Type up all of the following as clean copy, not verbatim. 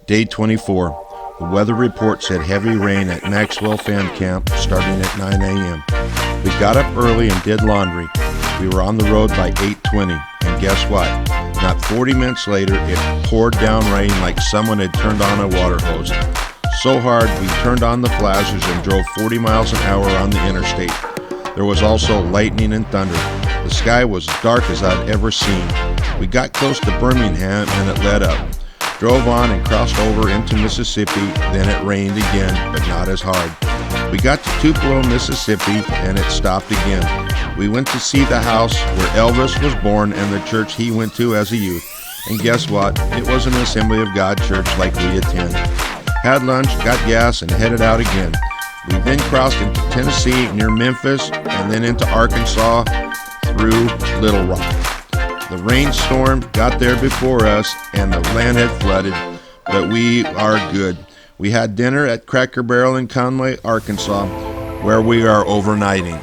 Day 24. The weather report said heavy rain at Maxwell Fan Camp starting at 9 a.m. We got up early and did laundry. We were on the road by 8:20, and guess what? Not 40 minutes later, it poured down rain like someone had turned on a water hose. So hard, we turned on the flashers and drove 40 miles an hour on the interstate. There was also lightning and thunder. The sky was dark as I'd ever seen. We got close to Birmingham and it let up. Drove on and crossed over into Mississippi, then it rained again, but not as hard. We got to Tupelo, Mississippi, and it stopped again. We went to see the house where Elvis was born and the church he went to as a youth. And guess what? It was an Assembly of God church like we attend. Had lunch, got gas, and headed out again. We then crossed into Tennessee near Memphis and then into Arkansas through Little Rock. The rainstorm got there before us and the land had flooded, but we are good. We had dinner at Cracker Barrel in Conway, Arkansas, where we are overnighting.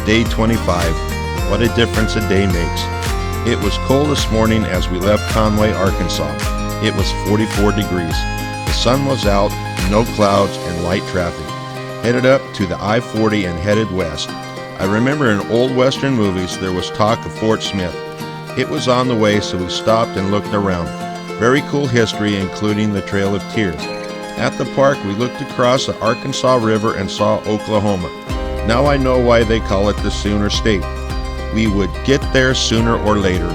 day 25. What a difference a day makes. It was cold this morning as we left Conway, Arkansas. It was 44 degrees. The sun was out, no clouds, and light traffic. Headed up to the I-40 and headed west. I remember in old Western movies there was talk of Fort Smith. It was on the way, so we stopped and looked around. Very cool history, including the Trail of Tears. At the park, we looked across the Arkansas River and saw Oklahoma. Now I know why they call it the Sooner State. We would get there sooner or later.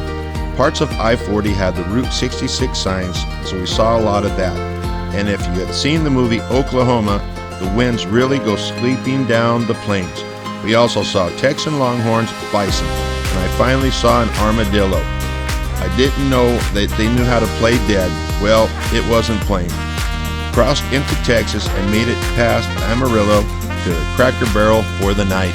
Parts of I-40 had the Route 66 signs, so we saw a lot of that. And if you had seen the movie Oklahoma, the winds really go sweeping down the plains. We also saw Texan longhorns, bison, and I finally saw an armadillo. I didn't know that they knew how to play dead. Well, it wasn't playing. Crossed into Texas and made it past Amarillo to the Cracker Barrel for the night.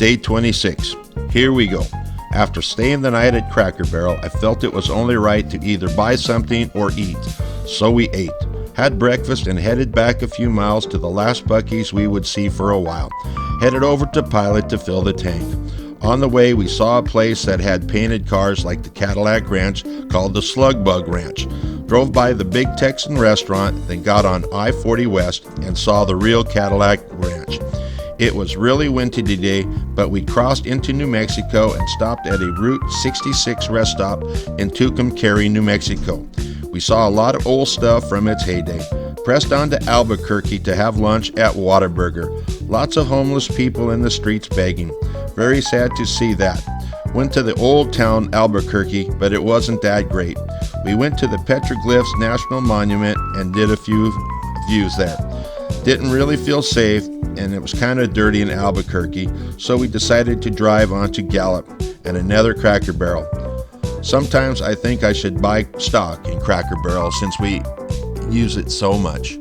Day 26. Here we go. After staying the night at Cracker Barrel, I felt it was only right to either buy something or eat. So we ate, had breakfast, and headed back a few miles to the last Buc-ee's we would see for a while. Headed over to Pilot to fill the tank. On the way, we saw a place that had painted cars like the Cadillac Ranch called the Slug Bug Ranch. Drove by the big Texan restaurant, then got on I-40 West and saw the real Cadillac Ranch. It was really windy today, but we crossed into New Mexico and stopped at a Route 66 rest stop in Tucumcari, New Mexico. We saw a lot of old stuff from its heyday. Pressed on to Albuquerque to have lunch at Whataburger. Lots of homeless people in the streets begging. Very sad to see that. Went to the old town Albuquerque, but it wasn't that great. We went to the Petroglyphs National Monument and did a few views there. Didn't really feel safe, and it was kind of dirty in Albuquerque, so we decided to drive on to Gallup and another Cracker Barrel. Sometimes I think I should buy stock in Cracker Barrel since we use it so much.